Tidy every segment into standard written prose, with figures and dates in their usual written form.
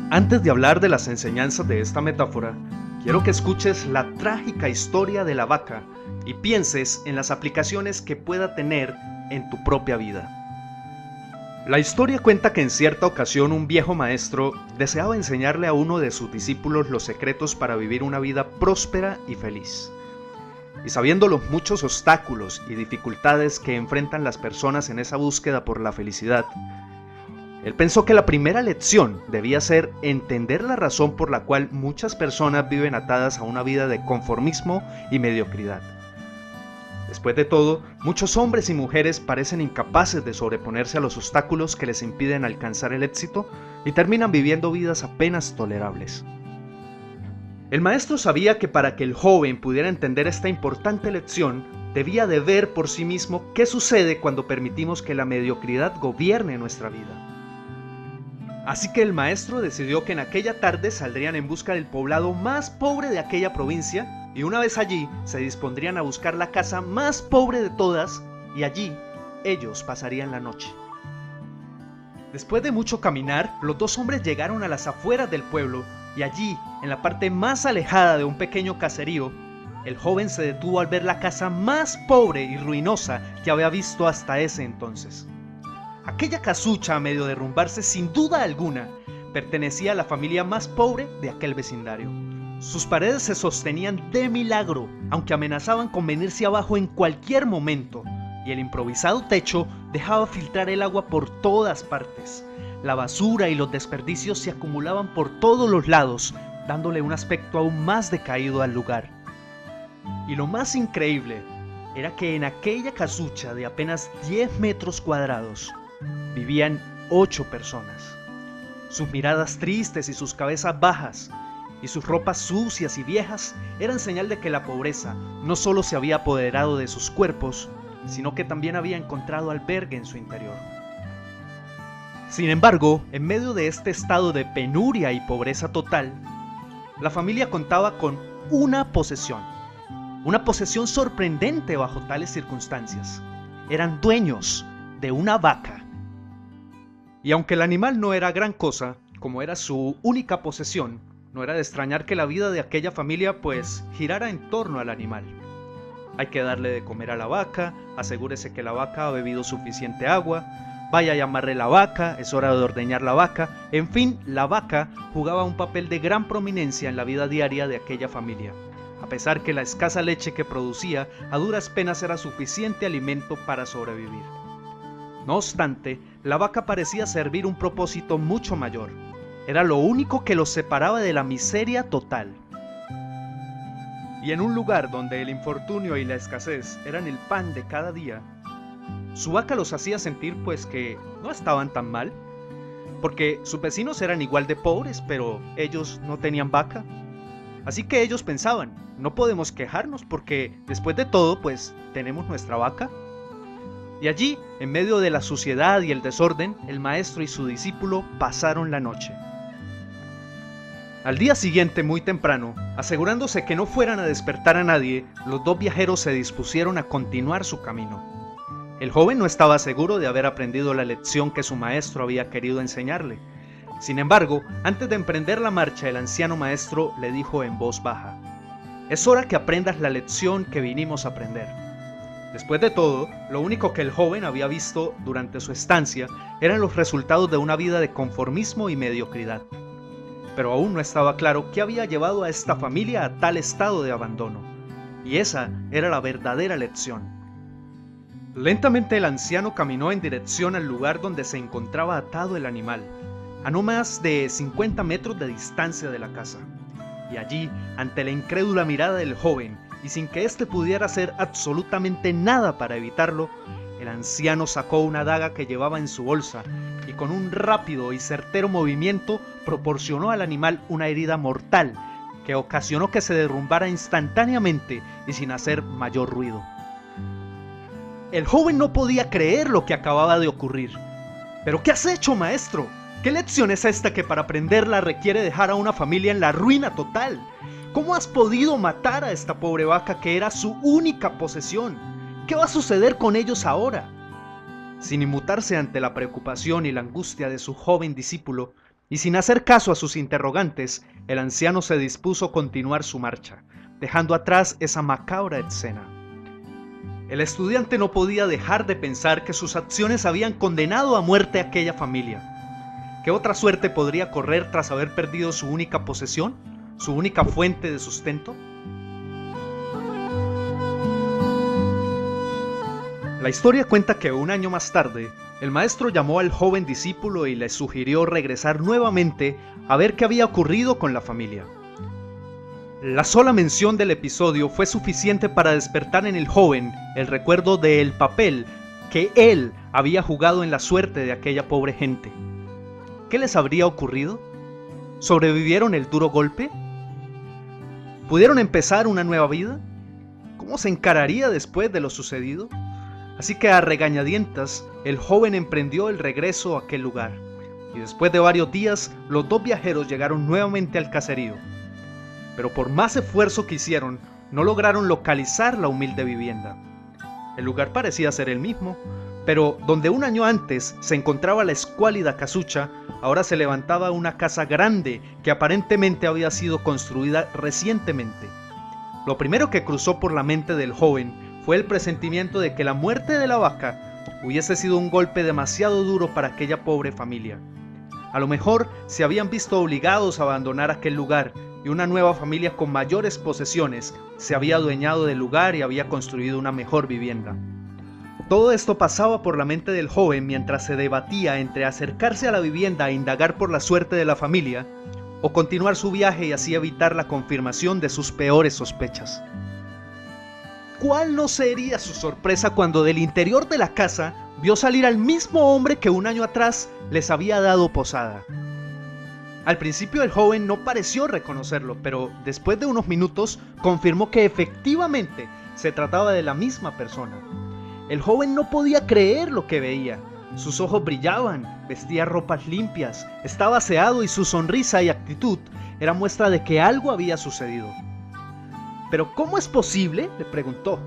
Antes de hablar de las enseñanzas de esta metáfora, quiero que escuches la trágica historia de la vaca y pienses en las aplicaciones que pueda tener en tu propia vida. La historia cuenta que en cierta ocasión un viejo maestro deseaba enseñarle a uno de sus discípulos los secretos para vivir una vida próspera y feliz. Y sabiendo los muchos obstáculos y dificultades que enfrentan las personas en esa búsqueda por la felicidad, él pensó que la primera lección debía ser entender la razón por la cual muchas personas viven atadas a una vida de conformismo y mediocridad. Después de todo, muchos hombres y mujeres parecen incapaces de sobreponerse a los obstáculos que les impiden alcanzar el éxito y terminan viviendo vidas apenas tolerables. El maestro sabía que para que el joven pudiera entender esta importante lección, debía de ver por sí mismo qué sucede cuando permitimos que la mediocridad gobierne nuestra vida. Así que el maestro decidió que en aquella tarde saldrían en busca del poblado más pobre de aquella provincia y una vez allí se dispondrían a buscar la casa más pobre de todas y allí ellos pasarían la noche. Después de mucho caminar, los dos hombres llegaron a las afueras del pueblo y allí, en la parte más alejada de un pequeño caserío, el joven se detuvo al ver la casa más pobre y ruinosa que había visto hasta ese entonces. Aquella casucha, a medio derrumbarse sin duda alguna, pertenecía a la familia más pobre de aquel vecindario. Sus paredes se sostenían de milagro, aunque amenazaban con venirse abajo en cualquier momento, y el improvisado techo dejaba filtrar el agua por todas partes. La basura y los desperdicios se acumulaban por todos los lados, dándole un aspecto aún más decaído al lugar. Y lo más increíble era que en aquella casucha de apenas 10 metros cuadrados, vivían 8 personas. Sus miradas tristes y sus cabezas bajas y sus ropas sucias y viejas eran señal de que la pobreza no solo se había apoderado de sus cuerpos, sino que también había encontrado albergue en su interior. Sin embargo, en medio de este estado de penuria y pobreza total, la familia contaba con una posesión sorprendente bajo tales circunstancias. Eran dueños de una vaca. Y aunque el animal no era gran cosa, como era su única posesión, no era de extrañar que la vida de aquella familia pues girara en torno al animal. Hay que darle de comer a la vaca, asegúrese que la vaca ha bebido suficiente agua, vaya a llamarle la vaca, es hora de ordeñar la vaca, en fin, la vaca jugaba un papel de gran prominencia en la vida diaria de aquella familia, a pesar que la escasa leche que producía a duras penas era suficiente alimento para sobrevivir. No obstante, la vaca parecía servir un propósito mucho mayor. Era lo único que los separaba de la miseria total. Y en un lugar donde el infortunio y la escasez eran el pan de cada día, su vaca los hacía sentir pues que no estaban tan mal, porque sus vecinos eran igual de pobres, pero ellos no tenían vaca. Así que ellos pensaban, no podemos quejarnos porque después de todo pues tenemos nuestra vaca. Y allí, en medio de la suciedad y el desorden, el maestro y su discípulo pasaron la noche. Al día siguiente, muy temprano, asegurándose que no fueran a despertar a nadie, los dos viajeros se dispusieron a continuar su camino. El joven no estaba seguro de haber aprendido la lección que su maestro había querido enseñarle. Sin embargo, antes de emprender la marcha, el anciano maestro le dijo en voz baja: «Es hora que aprendas la lección que vinimos a aprender». Después de todo, lo único que el joven había visto durante su estancia eran los resultados de una vida de conformismo y mediocridad. Pero aún no estaba claro qué había llevado a esta familia a tal estado de abandono. Y esa era la verdadera lección. Lentamente el anciano caminó en dirección al lugar donde se encontraba atado el animal, a no más de 50 metros de distancia de la casa. Y allí, ante la incrédula mirada del joven, y sin que éste pudiera hacer absolutamente nada para evitarlo, el anciano sacó una daga que llevaba en su bolsa y con un rápido y certero movimiento proporcionó al animal una herida mortal que ocasionó que se derrumbara instantáneamente y sin hacer mayor ruido. El joven no podía creer lo que acababa de ocurrir. «¿Pero qué has hecho, maestro? ¿Qué lección es esta que para aprenderla requiere dejar a una familia en la ruina total? ¿Cómo has podido matar a esta pobre vaca que era su única posesión? ¿Qué va a suceder con ellos ahora?» Sin inmutarse ante la preocupación y la angustia de su joven discípulo, Y sin hacer caso a sus interrogantes, el anciano se dispuso a continuar su marcha, dejando atrás esa macabra escena. El estudiante no podía dejar de pensar que sus acciones habían condenado a muerte a aquella familia. ¿Qué otra suerte podría correr tras haber perdido su única posesión, su única fuente de sustento? La historia cuenta que un año más tarde, el maestro llamó al joven discípulo y le sugirió regresar nuevamente a ver qué había ocurrido con la familia. La sola mención del episodio fue suficiente para despertar en el joven el recuerdo del papel que él había jugado en la suerte de aquella pobre gente. ¿Qué les habría ocurrido? ¿Sobrevivieron el duro golpe? ¿Pudieron empezar una nueva vida? ¿Cómo se encararía después de lo sucedido? Así que a regañadientas, el joven emprendió el regreso a aquel lugar, y después de varios días, los dos viajeros llegaron nuevamente al caserío. Pero por más esfuerzo que hicieron, no lograron localizar la humilde vivienda. El lugar parecía ser el mismo, pero donde un año antes se encontraba la escuálida casucha, ahora se levantaba una casa grande que aparentemente había sido construida recientemente. Lo primero que cruzó por la mente del joven fue el presentimiento de que la muerte de la vaca hubiese sido un golpe demasiado duro para aquella pobre familia. A lo mejor se habían visto obligados a abandonar aquel lugar y una nueva familia con mayores posesiones se había adueñado del lugar y había construido una mejor vivienda. Todo esto pasaba por la mente del joven mientras se debatía entre acercarse a la vivienda e indagar por la suerte de la familia o continuar su viaje y así evitar la confirmación de sus peores sospechas. ¿Cuál no sería su sorpresa cuando del interior de la casa vio salir al mismo hombre que un año atrás les había dado posada? Al principio el joven no pareció reconocerlo, pero después de unos minutos confirmó que efectivamente se trataba de la misma persona. El joven no podía creer lo que veía. Sus ojos brillaban, vestía ropas limpias, estaba aseado y su sonrisa y actitud era muestra de que algo había sucedido. ¿Pero cómo es posible?, le preguntó.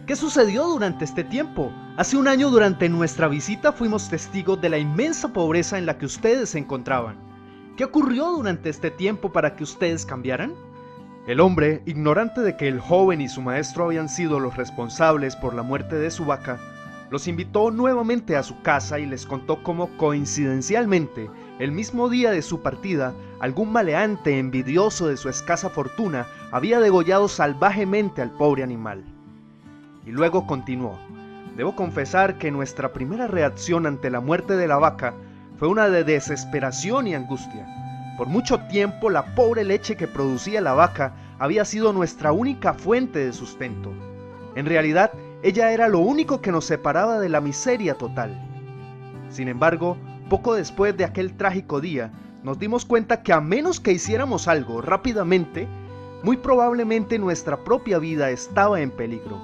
¿Qué sucedió durante este tiempo? Hace un año durante nuestra visita fuimos testigos de la inmensa pobreza en la que ustedes se encontraban. ¿Qué ocurrió durante este tiempo para que ustedes cambiaran? El hombre, ignorante de que el joven y su maestro habían sido los responsables por la muerte de su vaca, los invitó nuevamente a su casa y les contó cómo coincidencialmente, el mismo día de su partida, algún maleante envidioso de su escasa fortuna había degollado salvajemente al pobre animal. Y luego continuó: debo confesar que nuestra primera reacción ante la muerte de la vaca fue una de desesperación y angustia. Por mucho tiempo la pobre leche que producía la vaca había sido nuestra única fuente de sustento. En realidad, ella era lo único que nos separaba de la miseria total. Sin embargo, poco después de aquel trágico día, nos dimos cuenta que a menos que hiciéramos algo rápidamente, muy probablemente nuestra propia vida estaba en peligro.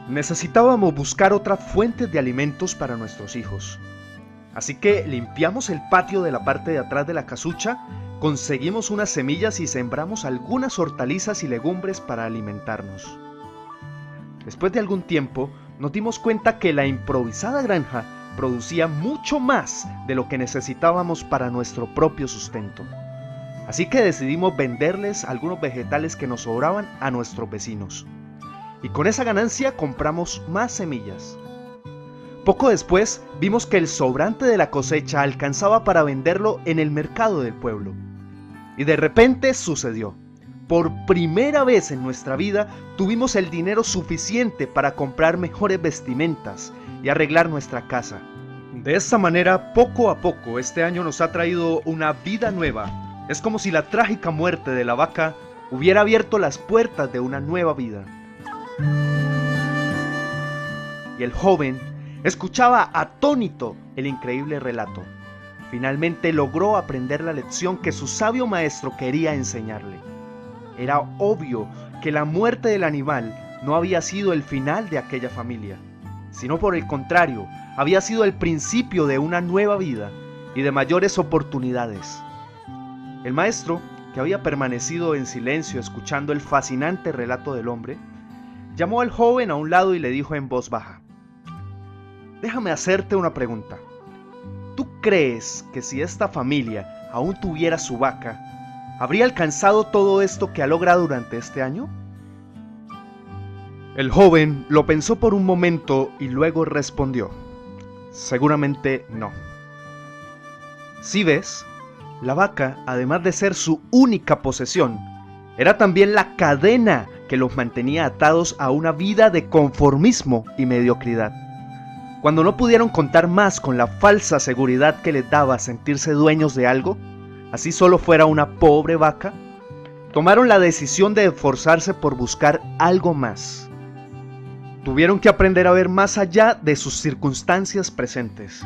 Necesitábamos buscar otras fuentes de alimentos para nuestros hijos. Así que limpiamos el patio de la parte de atrás de la casucha, conseguimos unas semillas y sembramos algunas hortalizas y legumbres para alimentarnos. Después de algún tiempo, nos dimos cuenta que la improvisada granja producía mucho más de lo que necesitábamos para nuestro propio sustento. Así que decidimos venderles algunos vegetales que nos sobraban a nuestros vecinos. Y con esa ganancia compramos más semillas. Poco después vimos que el sobrante de la cosecha alcanzaba para venderlo en el mercado del pueblo. Y de repente sucedió. Por primera vez en nuestra vida tuvimos el dinero suficiente para comprar mejores vestimentas y arreglar nuestra casa. De esta manera, poco a poco, este año nos ha traído una vida nueva. Es como si la trágica muerte de la vaca hubiera abierto las puertas de una nueva vida. Y el joven escuchaba atónito el increíble relato. Finalmente logró aprender la lección que su sabio maestro quería enseñarle. Era obvio que la muerte del animal no había sido el final de aquella familia, sino por el contrario, había sido el principio de una nueva vida y de mayores oportunidades. El maestro, que había permanecido en silencio escuchando el fascinante relato del hombre, llamó al joven a un lado y le dijo en voz baja: déjame hacerte una pregunta. ¿Tú crees que si esta familia aún tuviera su vaca, habría alcanzado todo esto que ha logrado durante este año? El joven lo pensó por un momento y luego respondió: seguramente no. ¿Sí ves? La vaca, además de ser su única posesión, era también la cadena que los mantenía atados a una vida de conformismo y mediocridad. Cuando no pudieron contar más con la falsa seguridad que les daba sentirse dueños de algo, así solo fuera una pobre vaca, tomaron la decisión de esforzarse por buscar algo más. Tuvieron que aprender a ver más allá de sus circunstancias presentes.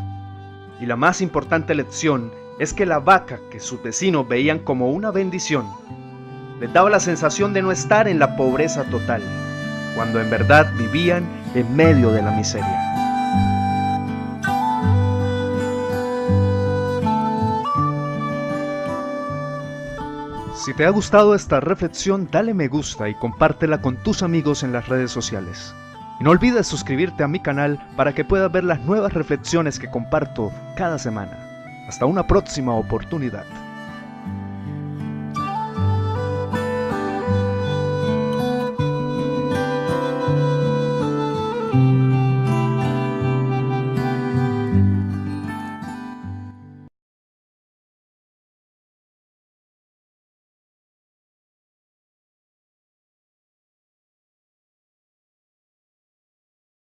Y la más importante lección es que la vaca que sus vecinos veían como una bendición, les daba la sensación de no estar en la pobreza total, cuando en verdad vivían en medio de la miseria. Si te ha gustado esta reflexión, dale me gusta y compártela con tus amigos en las redes sociales. Y no olvides suscribirte a mi canal para que puedas ver las nuevas reflexiones que comparto cada semana. Hasta una próxima oportunidad.